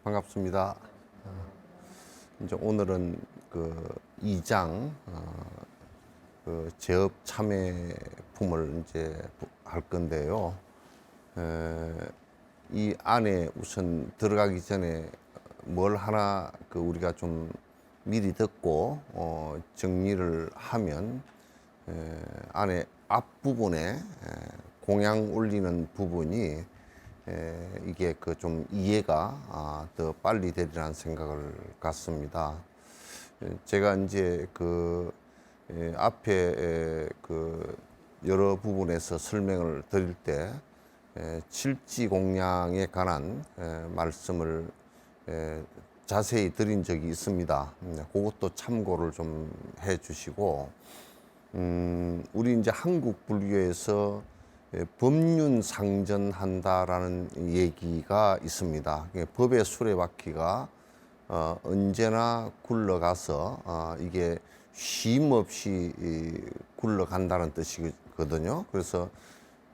반갑습니다. 이제 오늘은 그 2장 그 제업 참여품을 이제 할 건데요. 이 안에 우선 들어가기 전에 뭘 하나 그 우리가 좀 미리 듣고 정리를 하면 안에 앞부분에 공양 올리는 부분이 이게 그 좀 이해가 더 빨리 되리라는 생각을 갖습니다. 제가 이제 그 앞에 그 여러 부분에서 설명을 드릴 때 칠지 공양에 관한 말씀을 자세히 드린 적이 있습니다. 그것도 참고를 좀 해 주시고, 우리 이제 한국 불교에서 법륜 상전한다라는 얘기가 있습니다. 법의 수레바퀴가 언제나 굴러가서 이게 쉼 없이 굴러간다는 뜻이거든요. 그래서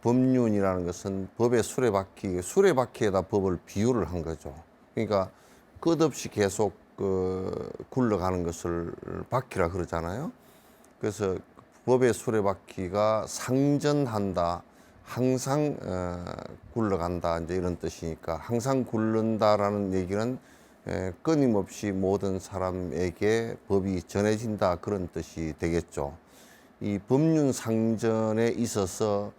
법륜이라는 것은 법의 수레바퀴에다 법을 비유를 한 거죠. 그러니까 끝없이 계속 굴러가는 것을 바퀴라 그러잖아요. 그래서 법의 수레바퀴가 상전한다, 항상 굴러간다, 이제 이런 뜻이니까, 항상 굴른다라는 얘기는 끊임없이 모든 사람에게 법이 전해진다, 그런 뜻이 되겠죠. 이 법륜 상전에 있어서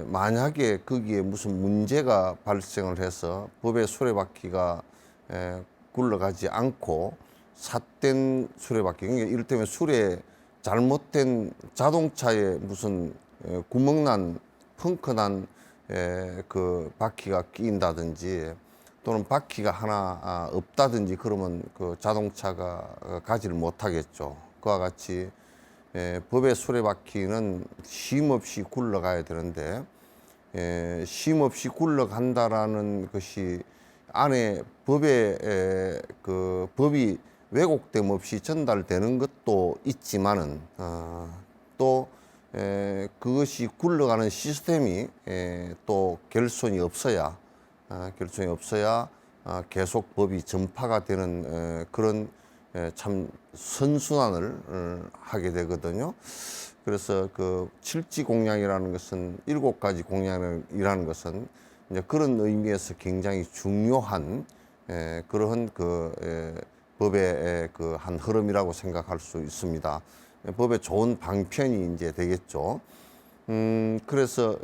만약에 거기에 무슨 문제가 발생을 해서 법의 수레바퀴가 굴러가지 않고 삿된 수레바퀴, 그러니까 이를테면 잘못된 자동차에 무슨 구멍난 펑크난 그 바퀴가 끼인다든지, 또는 바퀴가 하나 없다든지, 그러면 그 자동차가 가지를 못하겠죠. 그와 같이 법의 수레바퀴는 쉼 없이 굴러가야 되는데, 쉼 없이 굴러간다라는 것이 안에 그 법이 왜곡됨 없이 전달되는 것도 있지만은 또 그것이 굴러가는 시스템이 또 결손이 없어야 계속 법이 전파가 되는 그런 참 선순환을 하게 되거든요. 그래서 그 칠지 공양이라는 것은, 7가지 공양이라는 것은 이제 그런 의미에서 굉장히 중요한 그러한 법의 그 한 흐름이라고 생각할 수 있습니다. 법의 좋은 방편이 이제 되겠죠. 그래서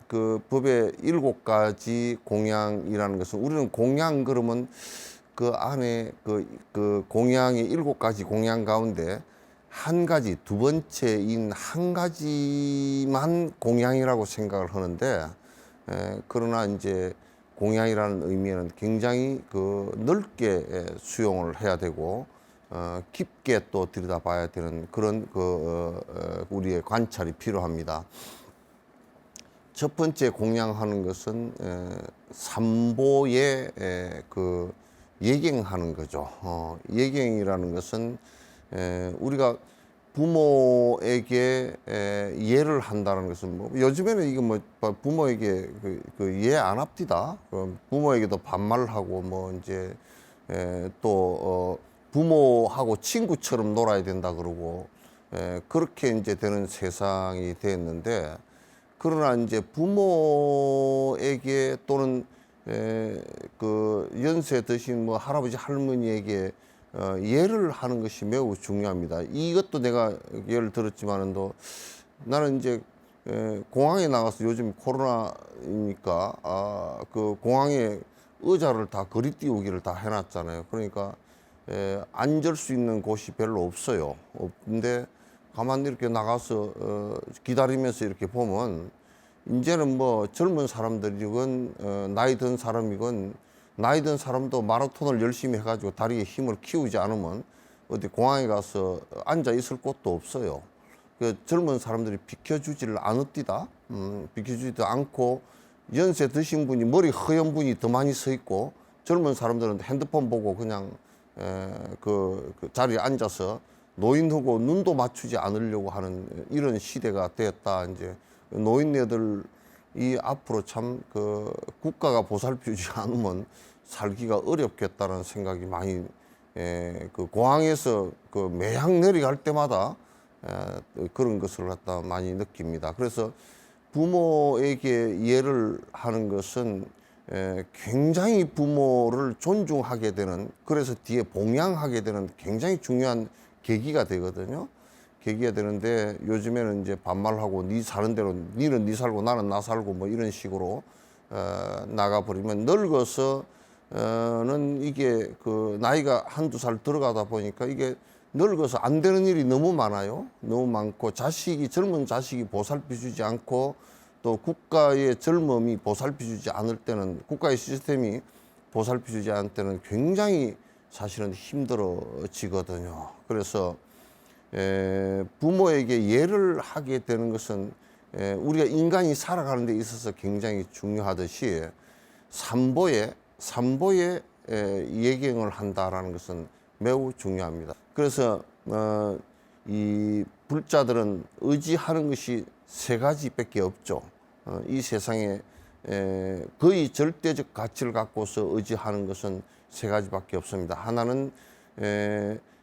그 법의 7가지 공양이라는 것은, 우리는 공양 그러면 그 안에 그 공양의 7가지 공양 가운데 한 가지, 두 번째인 한 가지만 공양이라고 생각을 하는데, 그러나 이제 공양이라는 의미에는 굉장히 그 넓게 수용을 해야 되고 깊게 또 들여다봐야 되는 그런 우리의 관찰이 필요합니다. 첫 번째 공양하는 것은 삼보에 그 예경하는 거죠. 예경이라는 것은 우리가 부모에게 예를 한다는 것은, 뭐 요즘에는 이거 뭐 부모에게 예 안 합디다. 부모에게도 반말을 하고, 뭐 이제 또 부모하고 친구처럼 놀아야 된다 그러고, 그렇게 이제 되는 세상이 됐는데, 그러나 이제 부모에게 또는 그 연세 드신 뭐 할아버지 할머니에게 예를 하는 것이 매우 중요합니다. 이것도 내가 예를 들었지만은도, 나는 이제 공항에 나가서, 요즘 코로나니까 그 공항에 의자를 다 거리 띄우기를 다 해놨잖아요. 그러니까 앉을 수 있는 곳이 별로 없어요. 근데 가만히 이렇게 나가서 기다리면서 이렇게 보면, 이제는 뭐 젊은 사람들이건 나이 든 사람이건, 나이 든 사람도 마라톤을 열심히 해가지고 다리에 힘을 키우지 않으면 어디 공항에 가서 앉아 있을 곳도 없어요. 그 젊은 사람들이 비켜주지를 않읍디다. 비켜주지도 않고, 연세 드신 분이, 머리 허연 분이 더 많이 서 있고, 젊은 사람들은 핸드폰 보고 그냥 그 자리에 앉아서 노인하고 눈도 맞추지 않으려고 하는 이런 시대가 되었다. 이제 노인네들이 앞으로 참 그 국가가 보살펴주지 않으면 살기가 어렵겠다는 생각이 많이 그 공항에서 그 매항 내려갈 때마다 그런 것을 갖다 많이 느낍니다. 그래서 부모에게 이해를 하는 것은 굉장히 부모를 존중하게 되는, 그래서 뒤에 봉양하게 되는 굉장히 중요한 계기가 되거든요. 계기가 되는데, 요즘에는 이제 반말하고 니 사는 대로 니는 니 살고 나는 나 살고 뭐 이런 식으로 나가버리면, 늙어서는 이게 그 나이가 한두 살 들어가다 보니까 이게 늙어서 안 되는 일이 너무 많아요. 너무 많고, 젊은 자식이 보살펴 주지 않고, 또 국가의 젊음이 보살펴 주지 않을 때는, 국가의 시스템이 보살펴 주지 않을 때는 굉장히 사실은 힘들어지거든요. 그래서 부모에게 예를 하게 되는 것은 우리가 인간이 살아가는 데 있어서 굉장히 중요하듯이 삼보에 예경을 한다라는 것은 매우 중요합니다. 그래서 이 불자들은 의지하는 것이 세 가지밖에 없죠. 이 세상에 거의 절대적 가치를 갖고서 의지하는 것은 세 가지밖에 없습니다. 하나는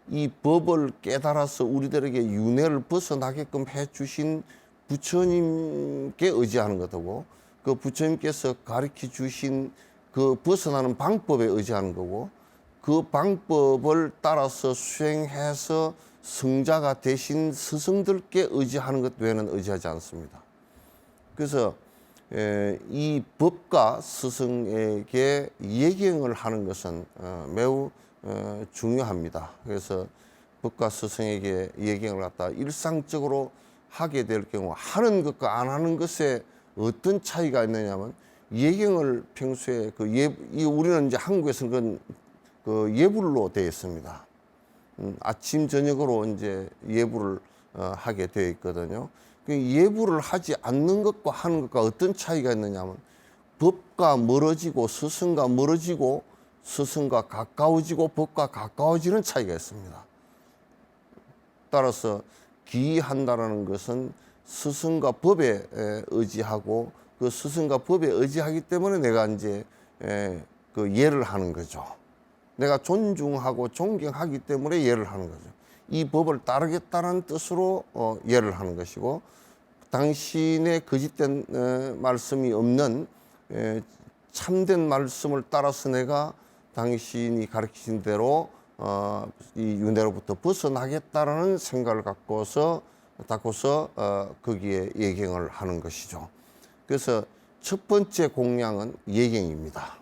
이 법을 깨달아서 우리들에게 윤회를 벗어나게끔 해주신 부처님께 의지하는 것이고, 그 부처님께서 가르쳐 주신 그 벗어나는 방법에 의지하는 거고, 그 방법을 따라서 수행해서 성자가 되신 스승들께 의지하는 것 외에는 의지하지 않습니다. 그래서 이 법과 스승에게 예경을 하는 것은 매우 중요합니다. 그래서 법과 스승에게 예경을 갖다 일상적으로 하게 될 경우, 하는 것과 안 하는 것에 어떤 차이가 있느냐면, 예경을 평소에 우리는 이제 한국에서는 그 예불로 되어 있습니다. 아침 저녁으로 이제 예불을 하게 되어 있거든요. 그 예불을 하지 않는 것과 하는 것과 어떤 차이가 있느냐면, 법과 멀어지고 스승과 멀어지고, 스승과 가까워지고 법과 가까워지는 차이가 있습니다. 따라서 기한다라는 것은 스승과 법에 의지하고, 그 스승과 법에 의지하기 때문에 내가 이제 그 예를 하는 거죠. 내가 존중하고 존경하기 때문에 예를 하는 거죠. 이 법을 따르겠다는 뜻으로 예를 하는 것이고, 당신의 거짓된 말씀이 없는 참된 말씀을 따라서 내가 당신이 가르치신 대로 이 윤회로부터 벗어나겠다라는 생각을 갖고서 거기에 예경을 하는 것이죠. 그래서 첫 번째 공양은 예경입니다.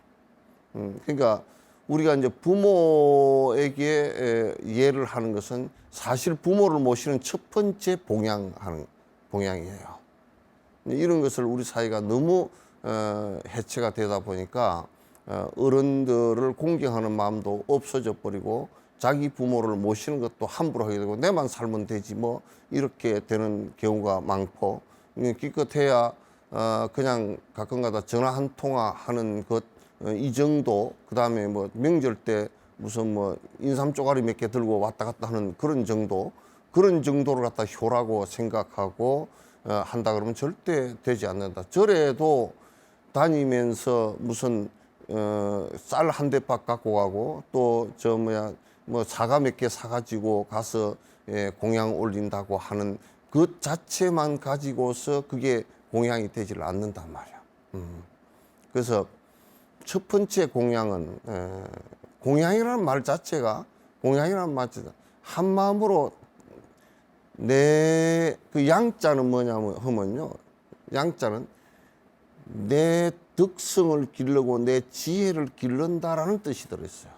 그러니까 우리가 이제 부모에게 예를 하는 것은 사실 부모를 모시는 첫 번째 봉양이에요. 이런 것을 우리 사회가 너무 해체가 되다 보니까 어른들을 공경하는 마음도 없어져 버리고, 자기 부모를 모시는 것도 함부로 하게 되고, 내만 살면 되지 뭐 이렇게 되는 경우가 많고, 기껏해야 그냥 가끔가다 전화 한 통화 하는 것 이 정도, 그 다음에 뭐 명절 때 무슨 뭐 인삼 쪼가리 몇 개 들고 왔다 갔다 하는 그런 정도를 갖다 효라고 생각하고 한다 그러면 절대 되지 않는다. 절에도 다니면서 무슨 쌀 한 대박 갖고 가고, 또 뭐 사과 몇 개 사가지고 가서 공양 올린다고 하는 그 자체만 가지고서 그게 공양이 되지를 않는단 말이야. 그래서 첫 번째 공양은 공양이라는 말 자체가 한 마음으로 내 그 양자는 뭐냐면 하면요, 양자는 내 덕성을 기르고 내 지혜를 기른다라는 뜻이 들어있어요.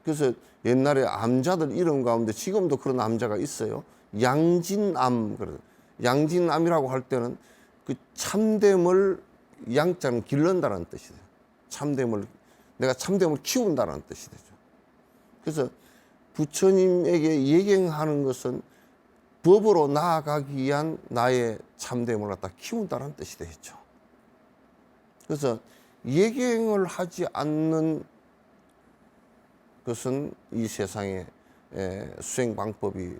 그래서 옛날에 암자들 이름 가운데 지금도 그런 암자가 있어요. 양진암. 양진암이라고 할 때는 그 참됨을, 양자는 기른다는 뜻이 돼요. 내가 참됨을 키운다는 뜻이 되죠. 그래서 부처님에게 예경하는 것은 법으로 나아가기 위한 나의 참됨을 갖다 키운다는 뜻이 되겠죠. 그래서 예경을 하지 않는 것은 이 세상에 수행 방법이,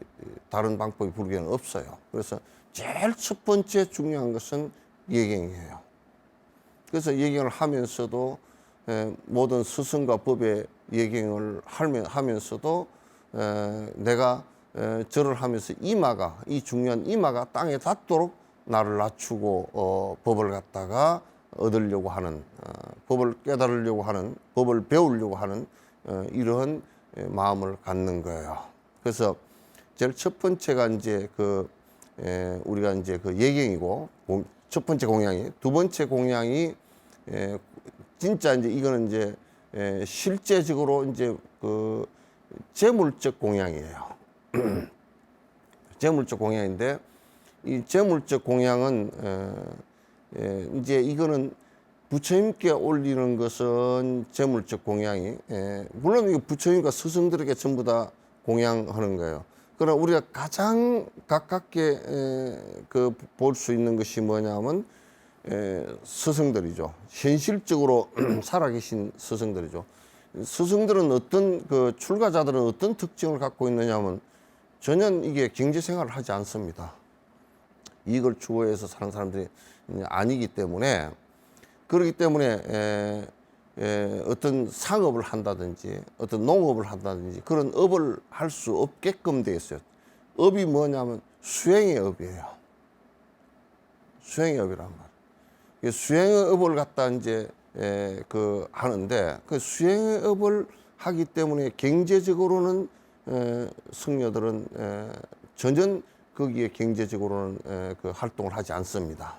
다른 방법이 불교에는 없어요. 그래서 제일 첫 번째 중요한 것은 예경이에요. 그래서 예경을 하면서도 모든 스승과 법의 예경을 하면서도 내가 절을 하면서 이마가, 이 중요한 이마가 땅에 닿도록 나를 낮추고 법을 갖다가 얻으려고 하는, 법을 깨달으려고 하는, 법을 배우려고 하는 이러한 마음을 갖는 거예요. 그래서 제일 첫 번째가 이제 우리가 이제 그 예경이고, 첫 번째 공양이, 두 번째 공양이 진짜 이제 이거는 이제 실제적으로 이제 그 재물적 공양이에요. 재물적 공양인데, 이 재물적 공양은 이제 이거는 부처님께 올리는 것은 재물적 공양이, 물론 이거 부처님과 스승들에게 전부 다 공양하는 거예요. 그러나 우리가 가장 가깝게 볼 수 있는 것이 뭐냐면 스승들이죠. 현실적으로 살아계신 스승들이죠. 스승들은 어떤 출가자들은 어떤 특징을 갖고 있느냐면 전혀 이게 경제 생활을 하지 않습니다. 이익을 추구해서 사는 사람들이 아니기 때문에, 그렇기 때문에 어떤 상업을 한다든지 어떤 농업을 한다든지 그런 업을 할 수 없게끔 되어 있어요. 업이 뭐냐면 수행의 업이에요. 수행의 업이란 말이에요. 수행의 업을 갖다 이제 하는데, 그 수행의 업을 하기 때문에 경제적으로는 승려들은 전혀 거기에 경제적으로는 그 활동을 하지 않습니다.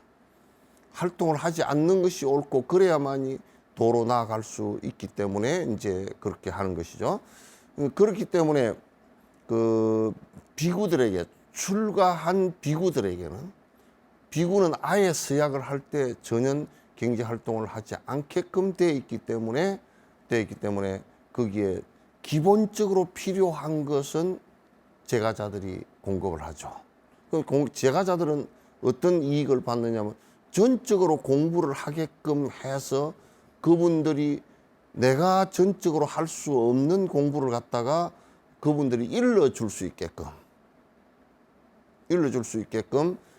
활동을 하지 않는 것이 옳고, 그래야만이 도로 나아갈 수 있기 때문에 이제 그렇게 하는 것이죠. 그렇기 때문에 그 비구들에게, 출가한 비구들에게는, 비구는 아예 서약을 할 때 전혀 경제 활동을 하지 않게끔 되어 있기 때문에 거기에 기본적으로 필요한 것은 제가자들이 공급을 하죠. 제가자들은 어떤 이익을 받느냐면 전적으로 공부를 하게끔 해서 그분들이 내가 전적으로 할 수 없는 공부를 갖다가 그분들이 일러줄 수 있게끔,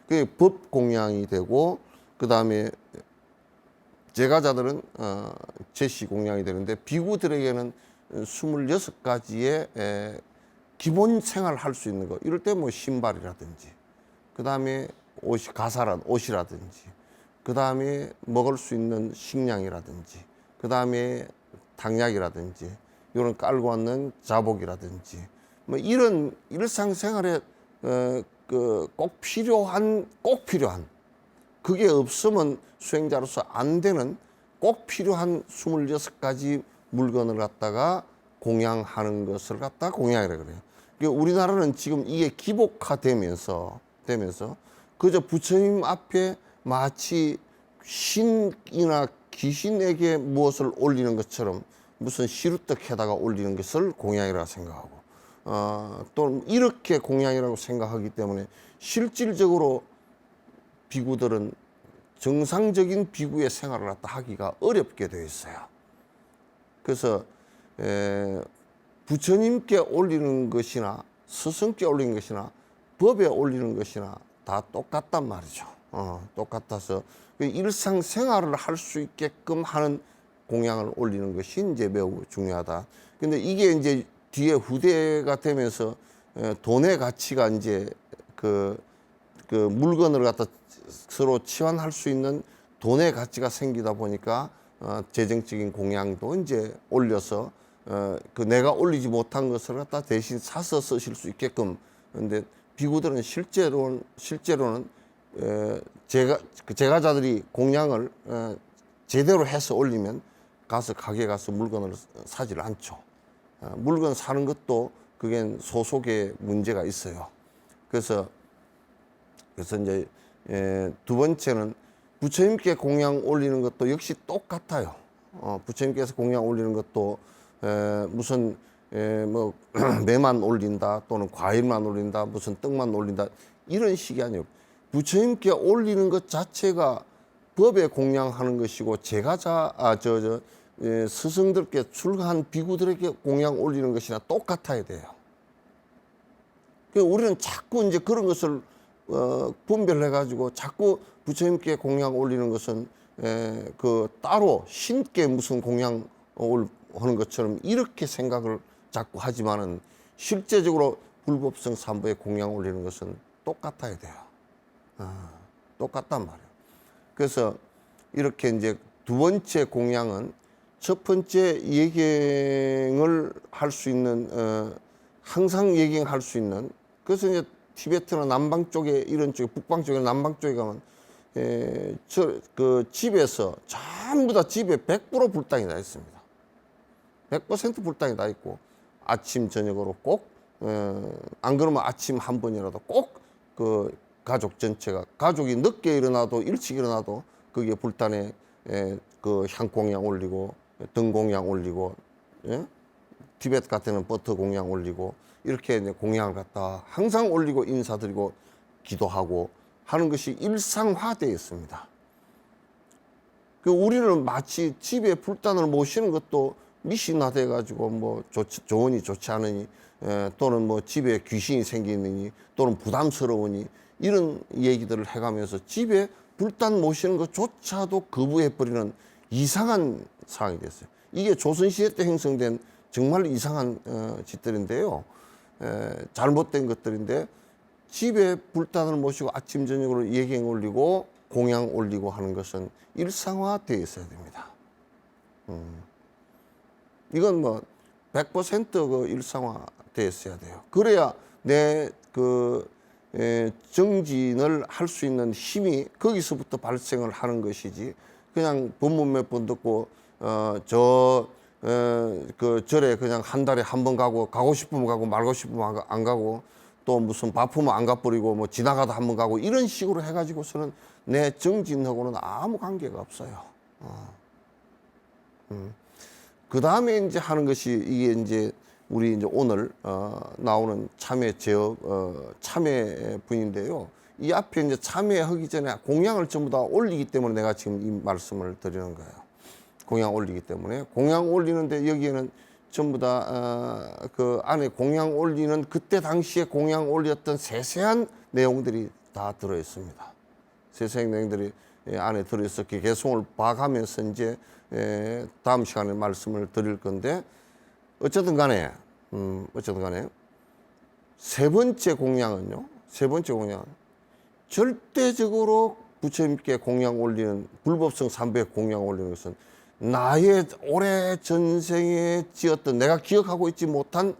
그게 법 공양이 되고, 그 다음에 제가자들은 제시 공양이 되는데, 비구들에게는 26가지의 기본 생활을 할 수 있는 거, 이럴 때 뭐 신발이라든지, 그 다음에 옷이라든지, 그 다음에 먹을 수 있는 식량이라든지, 그 다음에 당약이라든지, 이런 깔고 왔는 자복이라든지, 뭐 이런 일상생활에 꼭 필요한 그게 없으면 수행자로서 안 되는 꼭 필요한 26가지 물건을 갖다가 공양하는 것을 갖다 공양이라고 그래요. 그러니까 우리나라는 지금 이게 기복화되면서 그저 부처님 앞에 마치 신이나 귀신에게 무엇을 올리는 것처럼 무슨 시루떡에다가 올리는 것을 공양이라고 생각하고, 또 이렇게 공양이라고 생각하기 때문에 실질적으로 비구들은 정상적인 비구의 생활을 갖다 하기가 어렵게 되어 있어요. 그래서 부처님께 올리는 것이나 스승께 올리는 것이나 법에 올리는 것이나 다 똑같단 말이죠. 똑같아서 일상생활을 할 수 있게끔 하는 공양을 올리는 것이 이제 매우 중요하다. 근데 이게 이제 뒤에 후대가 되면서 돈의 가치가 이제 그 물건을 갖다 서로 치환할 수 있는 돈의 가치가 생기다 보니까 재정적인 공양도 이제 올려서 그 내가 올리지 못한 것을 갖다 대신 사서 쓰실 수 있게끔. 근데 비구들은 실제로는 제가자들이 공양을 제대로 해서 올리면 가게 가서 물건을 사질 않죠. 물건 사는 것도 그게 소속의 문제가 있어요. 그래서 이제 두 번째는 부처님께 공양 올리는 것도 역시 똑같아요. 부처님께서 공양 올리는 것도 무슨 뭐 매만 올린다, 또는 과일만 올린다, 무슨 떡만 올린다, 이런 식이 아니에요. 부처님께 올리는 것 자체가 법에 공양하는 것이고, 스승들께 출가한 비구들에게 공양 올리는 것이나 똑같아야 돼요. 우리는 자꾸 이제 그런 것을 분별해 가지고 자꾸 부처님께 공양 올리는 것은 그 따로 신께 무슨 공양을 하는 것처럼 이렇게 생각을 자꾸 하지만은 실제적으로 불법성 삼보에 공양 올리는 것은 똑같아야 돼요. 똑같단 말이에요. 그래서 이렇게 이제 두 번째 공양은 첫 번째 예경을 할 수 있는 항상 예경할 수 있는, 그래서 이제 티베트나 남방 쪽에 이런 쪽에 북방 쪽에 남방 쪽에 가면 그 집에서 전부 다 집에 100% 불당이 다 있습니다. 100% 불당이 다 있고 아침 저녁으로 꼭 안 그러면 아침 한 번이라도 꼭 그 가족 전체가, 가족이 늦게 일어나도 일찍 일어나도 거기에 불단에 그 향공양 올리고 등 공양 올리고, 예? 티베트 같은 데는 버터 공양 올리고 이렇게 이제 공양을 갖다 항상 올리고 인사드리고 기도하고 하는 것이 일상화되어 있습니다. 그 우리는 마치 집에 불단을 모시는 것도 미신화돼 가지고 뭐 좋으니 좋지 않으니, 또는 뭐 집에 귀신이 생기느니 또는 부담스러우니 이런 얘기들을 해가면서 집에 불단 모시는 것조차도 거부해 버리는 이상한 상황이 됐어요. 이게 조선시대 때 형성된 정말 이상한 짓들인데요. 잘못된 것들인데, 집에 불단을 모시고 아침 저녁으로 예경 올리고 공양 올리고 하는 것은 일상화되어 있어야 됩니다. 이건 뭐 100% 일상화되어 있어야 돼요. 그래야 내 정진을 할 수 있는 힘이 거기서부터 발생을 하는 것이지, 그냥 법문 몇 번 듣고 그 절에 그냥 한 달에 한 번 가고 싶으면 가고 말고 싶으면 안 가고 또 무슨 바쁘면 안 가버리고 뭐 지나가다 한 번 가고 이런 식으로 해가지고서는 내 정진하고는 아무 관계가 없어요. 그 다음에 이제 하는 것이 이게 이제 우리 이제 오늘 나오는 참회 제업 참회 분인데요. 이 앞에 이제 참회하기 전에 공양을 전부 다 올리기 때문에 내가 지금 이 말씀을 드리는 거예요. 공양 올리기 때문에 공양 올리는데 여기에는 전부 다 그 안에 공양 올리는 그때 당시에 공양 올렸던 세세한 내용들이 다 들어 있습니다. 세세한 내용들이 안에 들어 있어 개송을 봐가면서 이제 다음 시간에 말씀을 드릴 건데, 어쨌든 간에 세 번째 공양은요. 세 번째 공양은 절대적으로 부처님께 공양 올리는 불법성 삼배 공양 올리는 것은 나의 오래 전생에 지었던 내가 기억하고 있지 못한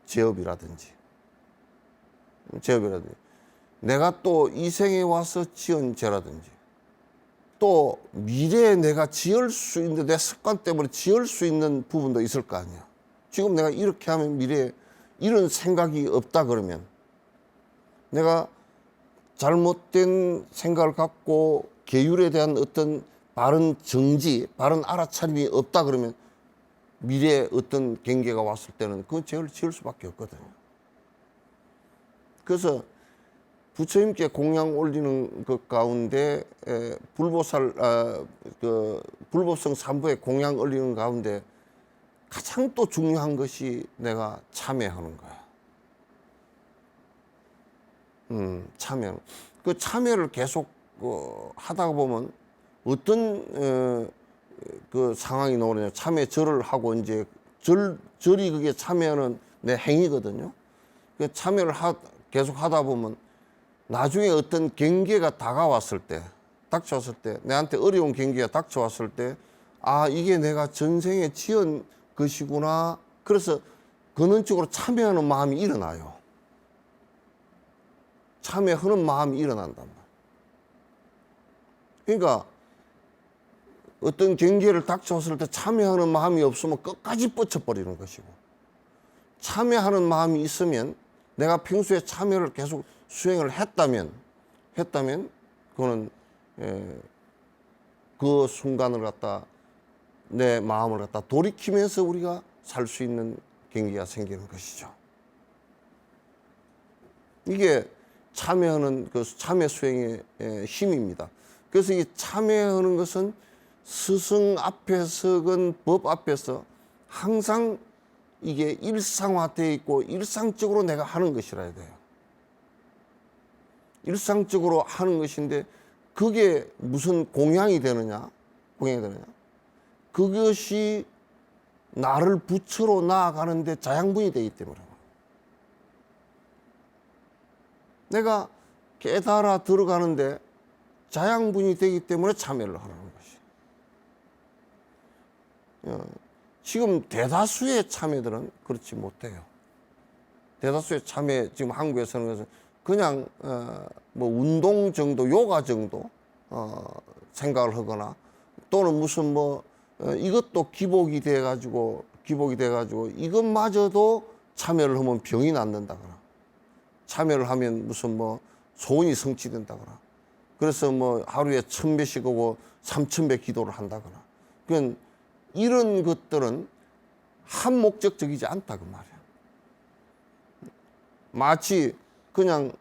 제업이라든지 내가 또 이 생에 와서 지은 죄라든지 또 미래에 내가 지을 수 있는 내 습관 때문에 지을 수 있는 부분도 있을 거 아니야. 지금 내가 이렇게 하면 미래에 이런 생각이 없다 그러면, 내가 잘못된 생각을 갖고 계율에 대한 어떤 바른 정지, 바른 알아차림이 없다 그러면 미래에 어떤 경계가 왔을 때는 그 죄를 지을 수밖에 없거든요. 그래서 부처님께 공양 올리는 것 가운데 불법성 삼부에 공양 올리는 가운데 가장 또 중요한 것이 내가 참회하는 거야. 참회. 그 참회를 계속 하다가 보면 어떤 그 상황이 나오느냐. 참회절을 하고 이제 절이 그게 참회하는 내 행위거든요. 그 참회를 계속 하다 보면 나중에 어떤 경계가 다가왔을 때, 닥쳐왔을 때, 내한테 어려운 경계가 닥쳐왔을 때, 아, 이게 내가 전생에 지은 것이구나. 그래서 근원적으로 참회하는 마음이 일어나요. 참회하는 마음이 일어난단 말이에요. 그러니까 어떤 경계를 닥쳐왔을 때 참회하는 마음이 없으면 끝까지 뻗쳐버리는 것이고, 참회하는 마음이 있으면 내가 평소에 참회를 계속 수행을 했다면 그거는 그 순간을 갖다 내 마음을 갖다 돌이키면서 우리가 살 수 있는 경계가 생기는 것이죠. 이게 참회하는 그 참회 수행의 힘입니다. 그래서 이 참회하는 것은 스승 앞에서건 법 앞에서 항상 이게 일상화되어 있고 일상적으로 내가 하는 것이라야 돼요. 일상적으로 하는 것인데 그게 무슨 공양이 되느냐? 공양이 되느냐? 그것이 나를 부처로 나아가는데 자양분이 되기 때문에. 내가 깨달아 들어가는데 자양분이 되기 때문에 참여를 하라는 것이. 지금 대다수의 참여들은 그렇지 못해요. 대다수의 참여, 지금 한국에서는 그래서 그냥 뭐 운동 정도, 요가 정도 생각을 하거나, 또는 무슨 뭐 이것도 기복이 돼가지고 이것마저도 참여를 하면 병이 낫는다거나, 참여를 하면 무슨 뭐 소원이 성취된다거나, 그래서 뭐 하루에 1000배씩 하고 3000배 기도를 한다거나, 그건 이런 것들은 한 목적적이지 않다 그 말이야. 마치 그냥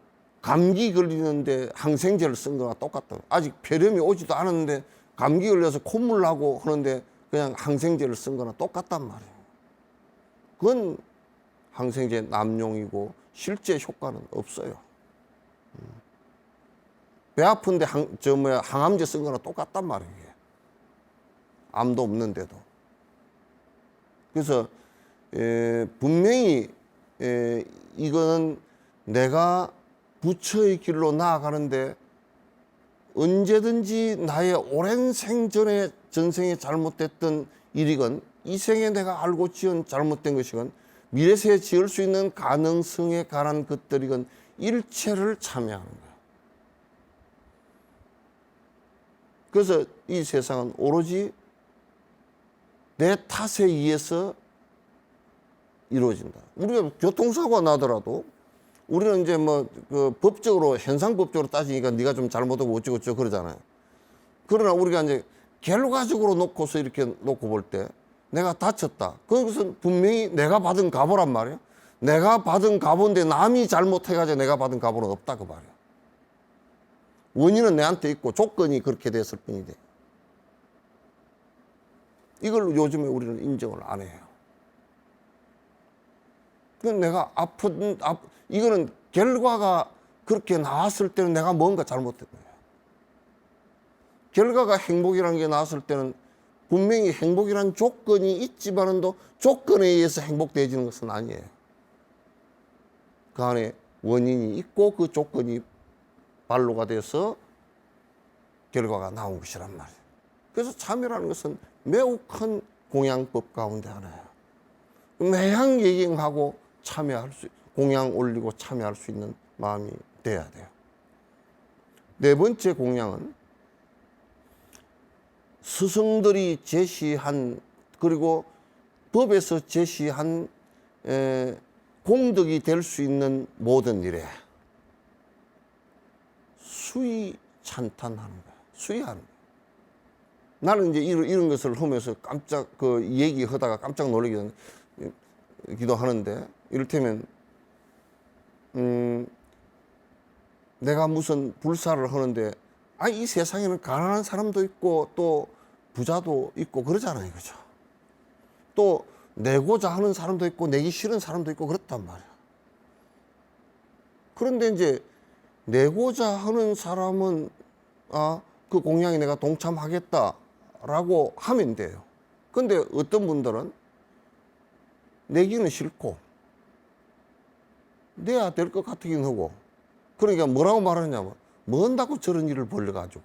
감기 걸리는데 항생제를 쓴 거나 똑같다. 아직 폐렴이 오지도 않았는데 감기 걸려서 콧물 나고 하는데 그냥 항생제를 쓴 거나 똑같단 말이에요. 그건 항생제 남용이고 실제 효과는 없어요. 배 아픈데 항암제 쓴 거나 똑같단 말이에요. 암도 없는데도. 그래서 분명히 이거는 내가 부처의 길로 나아가는데 언제든지 나의 오랜 생전에 전생에 잘못됐던 일이건 이 생에 내가 알고 지은 잘못된 것이건 미래세에 지을 수 있는 가능성에 관한 것들이건 일체를 참여하는 거예요. 그래서 이 세상은 오로지 내 탓에 의해서 이루어진다. 우리가 교통사고가 나더라도 우리는 이제 뭐 그 법적으로 현상법적으로 따지니까 네가 좀 잘못하고 어쩌고저쩌고 그러잖아요. 그러나 우리가 이제 결과적으로 놓고서 이렇게 놓고 볼 때 내가 다쳤다. 그것은 분명히 내가 받은 가보란 말이에요. 내가 받은 가보인데 남이 잘못해가지고 내가 받은 가보는 없다 그 말이에요. 원인은 내한테 있고 조건이 그렇게 됐을 뿐이지. 이걸 요즘에 우리는 인정을 안 해요. 그건 내가 이거는 결과가 그렇게 나왔을 때는 내가 뭔가 잘못된 거예요. 결과가 행복이라는 게 나왔을 때는 분명히 행복이라는 조건이 있지만도 조건에 의해서 행복되어지는 것은 아니에요. 그 안에 원인이 있고 그 조건이 발로가 돼서 결과가 나온 것이란 말이에요. 그래서 참여라는 것은 매우 큰 공양법 가운데 하나예요. 매양 예경하고 참여할 수, 공양 올리고 참여할 수 있는 마음이 돼야 돼요. 네 번째 공양은 스승들이 제시한, 그리고 법에서 제시한 공덕이 될 수 있는 모든 일에 수의 찬탄하는 거야. 수의하는 거야. 나는 이제 이런 것을 하면서 깜짝 얘기하다가 깜짝 놀라기도 하는데, 이를테면 내가 무슨 불사를 하는데 이 세상에는 가난한 사람도 있고 또 부자도 있고 그러잖아요, 그죠? 또 내고자 하는 사람도 있고 내기 싫은 사람도 있고 그렇단 말이야. 그런데 이제 내고자 하는 사람은 그 공양에 내가 동참하겠다라고 하면 돼요. 근데 어떤 분들은 내기는 싫고 내야 될 것 같긴 하고, 그러니까 뭐라고 말하냐면 뭔다고 저런 일을 벌려가지고,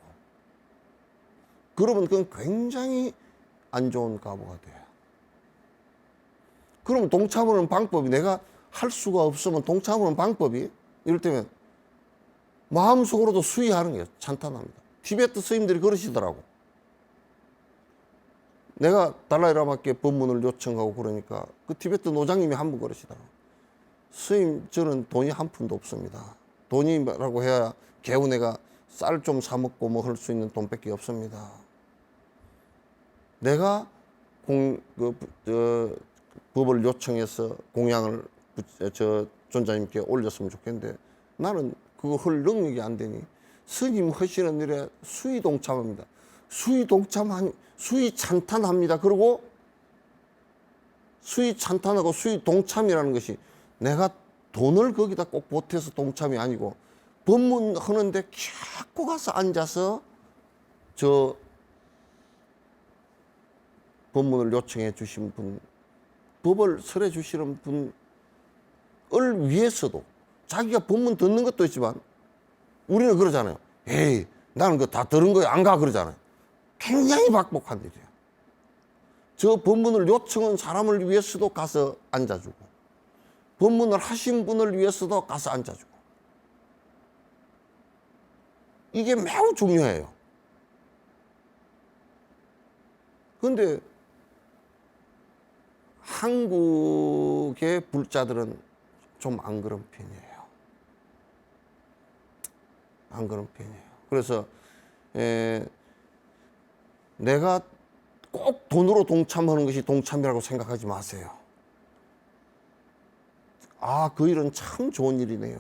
그러면 그건 굉장히 안 좋은 가보가 돼요. 그러면 동참하는 방법이, 내가 할 수가 없으면 동참하는 방법이, 이를테면 마음속으로도 수의하는 게 찬탄합니다. 티베트 스님들이 그러시더라고. 내가 달라이라마께 법문을 요청하고 그러니까 그 티베트 노장님이 한 번 그러시더라고. 스님, 저는 돈이 한 푼도 없습니다. 돈이라고 해야 겨우 내가 쌀 좀 사 먹고 뭐 할 수 있는 돈밖에 없습니다. 내가 법을 요청해서 공양을 존자님께 올렸으면 좋겠는데 나는 그거 할 능력이 안 되니 스님 하시는 일에 수의 동참합니다. 수의 찬탄합니다. 그리고 수의 찬탄하고 수의 동참이라는 것이 내가 돈을 거기다 꼭 보태서 동참이 아니고, 법문 하는데 자꾸 가서 앉아서 법문을 요청해 주신 분, 법을 설해 주시는 분을 위해서도 자기가 법문 듣는 것도 있지만 우리는 그러잖아요. 에이, 나는 그거 다 들은 거야. 안 가. 그러잖아요. 굉장히 박복한 일이에요. 저 법문을 요청한 사람을 위해서도 가서 앉아주고, 법문을 하신 분을 위해서도 가서 앉아주고. 이게 매우 중요해요. 그런데 한국의 불자들은 좀 안 그런 편이에요. 안 그런 편이에요. 그래서 내가 꼭 돈으로 동참하는 것이 동참이라고 생각하지 마세요. 아, 그 일은 참 좋은 일이네요.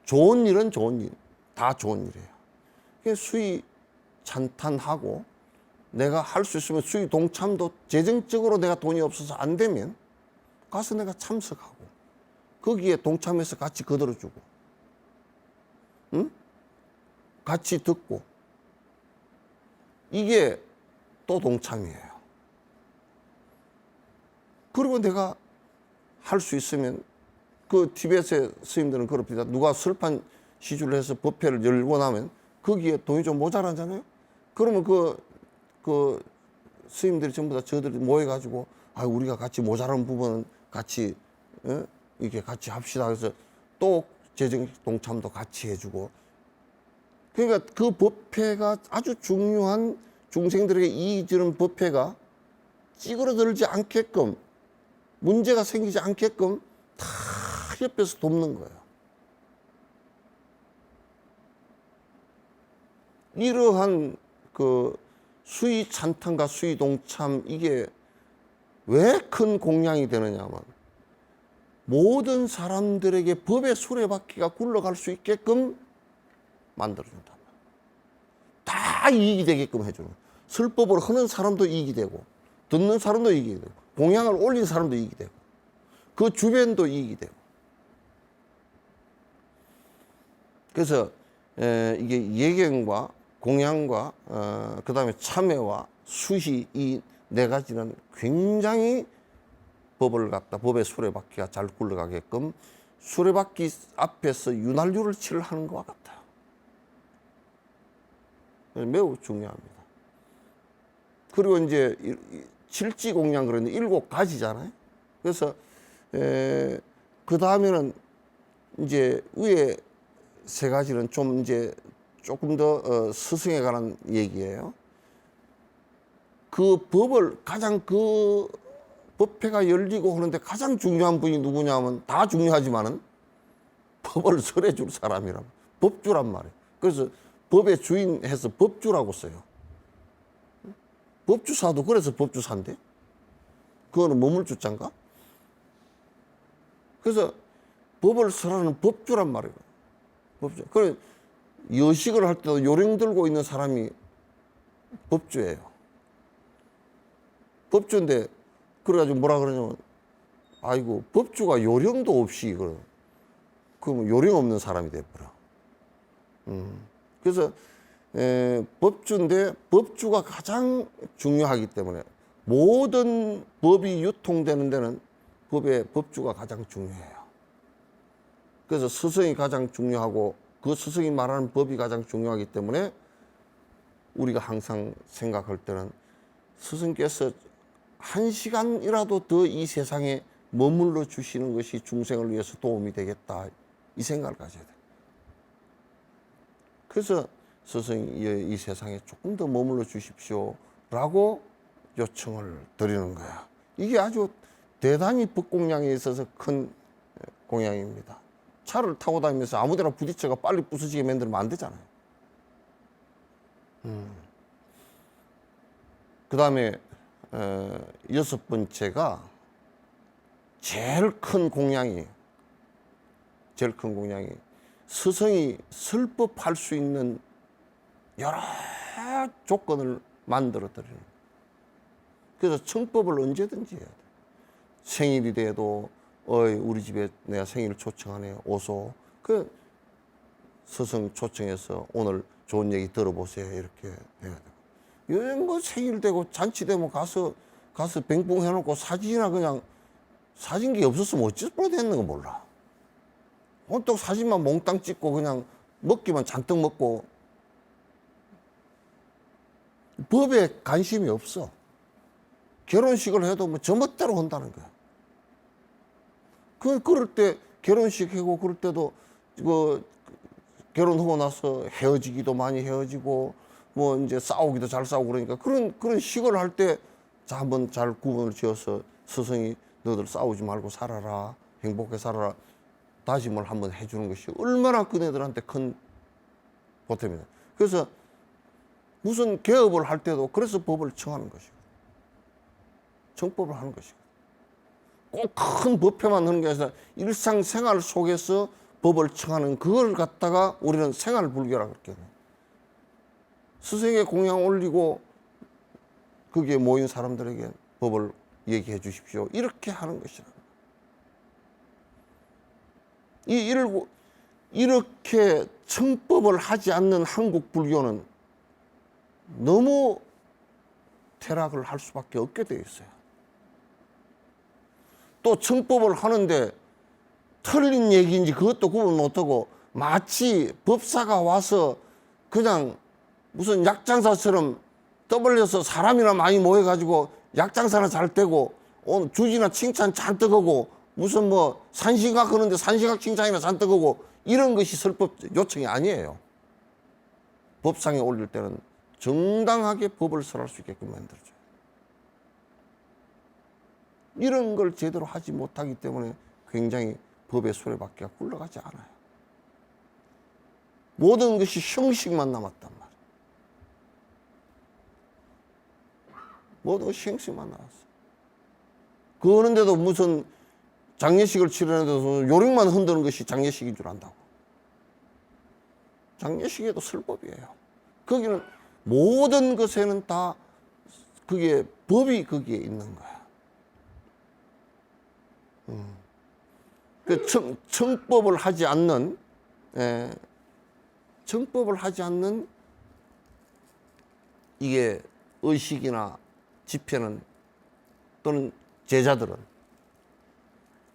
좋은 일은 좋은 일, 다 좋은 일이에요. 수의 찬탄하고 내가 할 수 있으면 수의 동참도 재정적으로 내가 돈이 없어서 안 되면 가서 내가 참석하고 거기에 동참해서 같이 거들어주고, 응? 같이 듣고, 이게 또 동참이에요. 그리고 내가 할 수 있으면 그 티베트의 스님들은 그럽니다. 누가 설판 시주를 해서 법회를 열고 나면 거기에 돈이 좀 모자라잖아요. 그러면 그 스님들이 전부 다 저들이 모여가지고, 아, 우리가 같이 모자란 부분은 같이 이렇게 같이 합시다. 그래서 또 재정 동참도 같이 해주고. 그러니까 그 법회가 아주 중요한, 중생들에게 이익 주는 법회가 찌그러들지 않게끔, 문제가 생기지 않게끔 다 옆에서 돕는 거예요. 이러한 그 수의 찬탄과 수의 동참, 이게 왜 큰 공양이 되느냐면 모든 사람들에게 법의 수레바퀴가 굴러갈 수 있게끔 만들어준다. 다 이익이 되게끔 해주는. 설법을 하는 사람도 이익이 되고, 듣는 사람도 이익이 되고, 공양을 올린 사람도 이익이 되고, 그 주변도 이익이 되고. 그래서 이게 예경과 공양과 그 다음에 참회와 수시, 이 네 가지는 굉장히 법의 수레바퀴가 잘 굴러가게끔 수레바퀴 앞에서 윤활유를 칠하는 것과 같아요. 매우 중요합니다. 그리고 이제 칠지공양, 그런데 7가지잖아요. 그래서 그 다음에는 이제 위에 3가지는 좀 이제 조금 더 스승에 관한 얘기예요. 그 법을 가장 그 법회가 열리고 하는데 가장 중요한 분이 누구냐면, 다 중요하지만은 법을 설해 줄 사람이라고, 법주란 말이에요. 그래서 법의 주인 해서 법주라고 써요. 법주사도 그래서 법주사인데, 그거는 머물주자인가? 그래서 법을 설하는 법주란 말이에요. 법주. 그래, 여식을 할 때도 요령 들고 있는 사람이 법주예요. 법주인데, 그래가지고 뭐라 그러냐면, 아이고, 법주가 요령도 없이, 그러면 요령 없는 사람이 돼버려. 그래서, 법주인데, 법주가 가장 중요하기 때문에, 모든 법이 유통되는 데는 법주가 가장 중요해요. 그래서 스승이 가장 중요하고, 그 스승이 말하는 법이 가장 중요하기 때문에, 우리가 항상 생각할 때는 스승께서 1시간이라도 더 이 세상에 머물러 주시는 것이 중생을 위해서 도움이 되겠다, 이 생각을 가져야 돼요. 그래서 스승이 이 세상에 조금 더 머물러 주십시오 라고 요청을 드리는 거야. 이게 아주 대단히 법공양에 있어서 큰 공양입니다. 차를 타고 다니면서 아무데나 부딪혀가 빨리 부서지게 만들면 안 되잖아요. 그 다음에 6번째가 제일 큰 공양이, 스승이 설법할 수 있는 여러 조건을 만들어 드리는. 그래서 청법을 언제든지 해야 돼. 생일이 돼도, 우리 집에 내가 생일 초청하네, 오소. 스승 초청해서 오늘 좋은 얘기 들어보세요. 이렇게 해야 되고. 요즘 뭐 생일되고 잔치되면 가서 뱅뽕 해놓고 사진이나 그냥 사진기 없었으면 어찌 뻔했는 거 몰라. 혼떡 사진만 몽땅 찍고 그냥 먹기만 잔뜩 먹고 법에 관심이 없어. 결혼식을 해도 뭐 제멋대로 한다는 거야. 그럴 때 결혼식 하고 그럴 때도 결혼하고 나서 헤어지기도 많이 헤어지고 뭐 이제 싸우기도 잘 싸우고 그러니까 그런 식을 할 때 자 한번 잘 구분을 지어서 스승이 너들 싸우지 말고 살아라, 행복하게 살아라 다짐을 한번 해주는 것이 얼마나 그네들한테 큰 보탬이다. 그래서 무슨 개업을 할 때도 그래서 법을 청하는 것이고 청법을 하는 것이고 꼭 큰 법회만 하는 게 아니라 일상생활 속에서 법을 청하는 그걸 갖다가 우리는 생활불교라 그렇게 해요. 스승의 공양 올리고 거기에 모인 사람들에게 법을 얘기해 주십시오. 이렇게 하는 것이라. 이렇게 청법을 하지 않는 한국 불교는 너무 퇴락을 할 수밖에 없게 되어 있어요. 또 청법을 하는데 틀린 얘기인지 그것도 구분 못하고 마치 법사가 와서 그냥 무슨 약장사처럼 떠벌려서 사람이나 많이 모여가지고 약장사나 잘 되고 오늘 주지나 칭찬 잔뜩 하고 무슨 뭐 산시각 하는데 산시각 칭찬이나 잔뜩 하고 이런 것이 설법 요청이 아니에요. 법상에 올릴 때는 정당하게 법을 설할 수 있게끔 만들어줘요. 이런 걸 제대로 하지 못하기 때문에 굉장히 법의 수레바퀴가 굴러가지 않아요. 모든 것이 형식만 남았단 말이에요. 모든 것이 형식만 남았어. 그러는데도 무슨 장례식을 치르는데도 요령만 흔드는 것이 장례식인 줄 안다고. 장례식에도 설법이에요. 거기는 모든 것에는 다 그게 법이 거기에 있는 거야. 그 청법을 하지 않는 청법을 하지 않는 이게 의식이나 집회는 또는 제자들은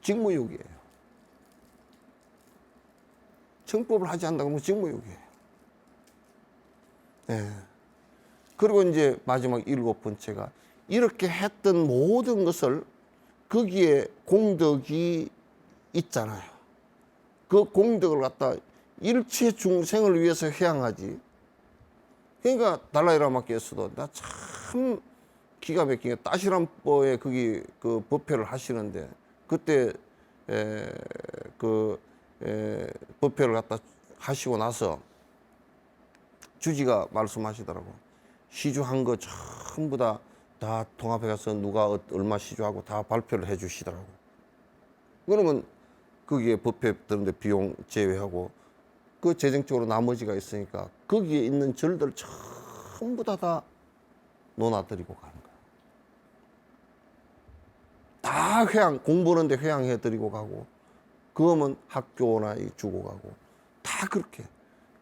직무유기예요. 청법을 하지 않는다고 하면 직무유기예요. 그리고 이제 마지막 7번째가 이렇게 했던 모든 것을 거기에 공덕이 있잖아요. 그 공덕을 갖다 일체 중생을 위해서 회양하지. 그러니까 달라이라마께서도 나 참 기가 막히게 따시람보에 거기 그 법회를 하시는데 그때 법회를 갖다 하시고 나서 주지가 말씀하시더라고. 시주한 거 전부 다 통합해 가서 누가 얼마 시주하고 다 발표를 해 주시더라고. 그러면 거기에 법회 드는데 비용 제외하고 그 재정적으로 나머지가 있으니까 거기에 있는 절들 전부 다 논아드리고 가는 거야. 다 공부하는데 회양해 드리고 가고 그거면 학교나 주고 가고 다 그렇게.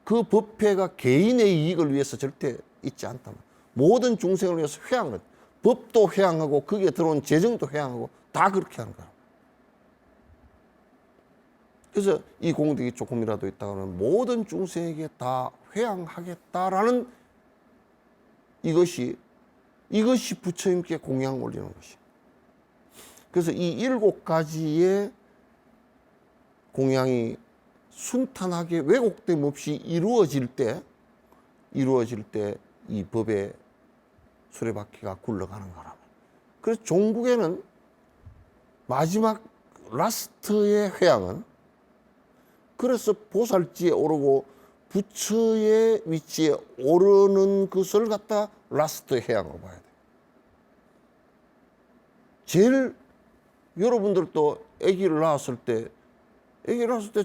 그 법회가 개인의 이익을 위해서 절대 있지 않다. 모든 중생을 위해서 회양을, 법도 회양하고 거기에 들어온 재정도 회양하고 다 그렇게 하는 거야. 그래서 이 공덕이 조금이라도 있다면 모든 중생에게 다 회양하겠다라는 이것이 부처님께 공양 올리는 것이. 그래서 이 7가지의 공양이 순탄하게 왜곡됨 없이 이루어질 때 이 법의 수레바퀴가 굴러가는 거라. 그래서 종국에는 마지막 라스트의 회양은 그래서 보살지에 오르고 부처의 위치에 오르는 것을 갖다 라스트 회양으로 봐야 돼. 제일 여러분들도 아기를 낳았을 때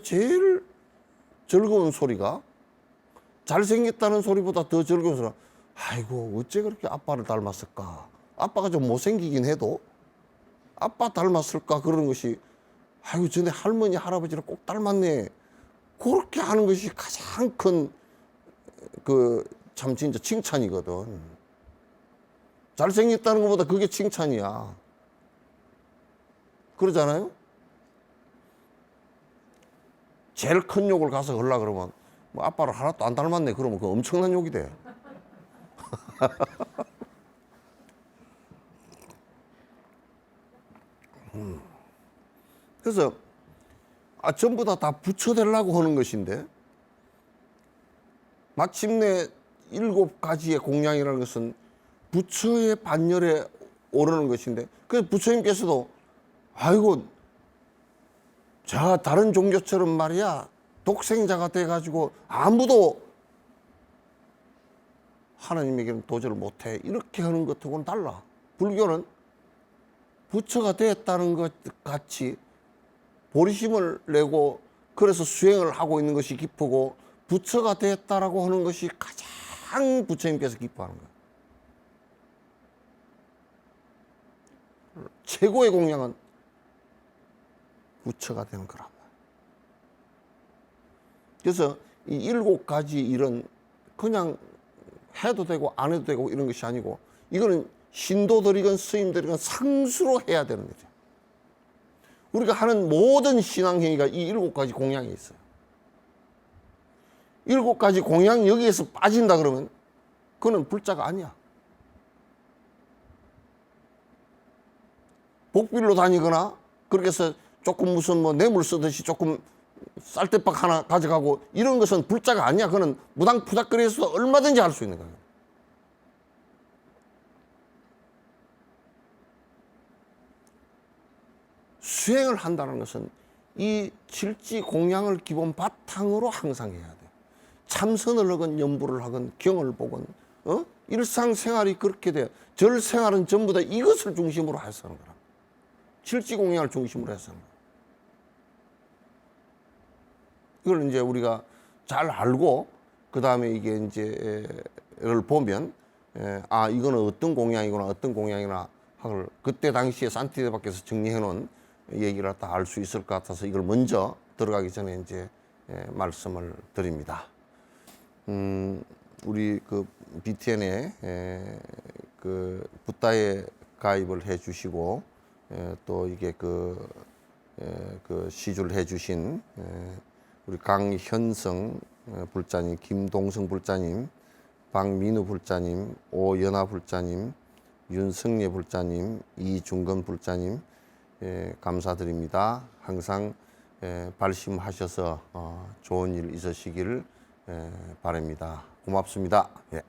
제일 즐거운 소리가 잘생겼다는 소리보다 더 즐거운 소리가 아이고 어째 그렇게 아빠를 닮았을까. 아빠가 좀 못생기긴 해도 아빠 닮았을까 그러는 것이 아이고 전에 할머니 할아버지를 꼭 닮았네. 그렇게 하는 것이 가장 큰 참 진짜 칭찬이거든. 잘생겼다는 것보다 그게 칭찬이야. 그러잖아요? 제일 큰 욕을 가서 하려고 그러면 뭐 아빠를 하나도 안 닮았네 그러면 그 엄청난 욕이 돼. 그래서 전부 다 붙여대려고 하는 것인데 마침내 7가지의 공양이라는 것은 부처의 반열에 오르는 것인데 그 부처님께서도 아이고 저 다른 종교처럼 말이야 독생자가 돼가지고 아무도 하나님에게는 도전을 못해 이렇게 하는 것하고는 달라. 불교는 부처가 되었다는 것 같이 보리심을 내고 그래서 수행을 하고 있는 것이 기쁘고 부처가 되었다라고 하는 것이 가장 부처님께서 기뻐하는 거예요. 최고의 공양은 부처가 되는 거란 말이에요. 그래서 이 7가지 일은 그냥 해도 되고 안 해도 되고 이런 것이 아니고 이거는 신도들이건 스님들이건 상수로 해야 되는 거죠. 우리가 하는 모든 신앙행위가 이 7가지 공양이 있어요. 7가지 공양 여기에서 빠진다 그러면 그거는 불자가 아니야. 복빌로 다니거나 그렇게 해서 조금 무슨 뭐 뇌물 쓰듯이 조금 쌀대박 하나 가져가고 이런 것은 불자가 아니야. 그거는 무당푸닥거리에서도 얼마든지 할 수 있는 거예요. 수행을 한다는 것은 이 칠지 공양을 기본 바탕으로 항상 해야 돼. 참선을 하건 연부를 하건 경을 보건 일상생활이 그렇게 돼. 절생활은 전부 다 이것을 중심으로 해서 하는 거라. 칠지 공양을 중심으로 해서 하는 거야. 이걸 이제 우리가 잘 알고 그 다음에 이게 이제를 보면 이거는 어떤 공양이구나 어떤 공양이나 하걸 그때 당시에 산티데밖에서 정리해 놓은 얘기를 다 알 수 있을 것 같아서 이걸 먼저 들어가기 전에 이제 말씀을 드립니다. 우리 그 BTN에 그 붓다에 가입을 해 주시고 또 이게 그 시주를 해 주신 우리 강현성 불자님, 김동성 불자님, 박민우 불자님, 오연아 불자님, 윤성례 불자님, 이중건 불자님 감사드립니다. 항상 발심하셔서 좋은 일 있으시기를 바랍니다. 고맙습니다. 예.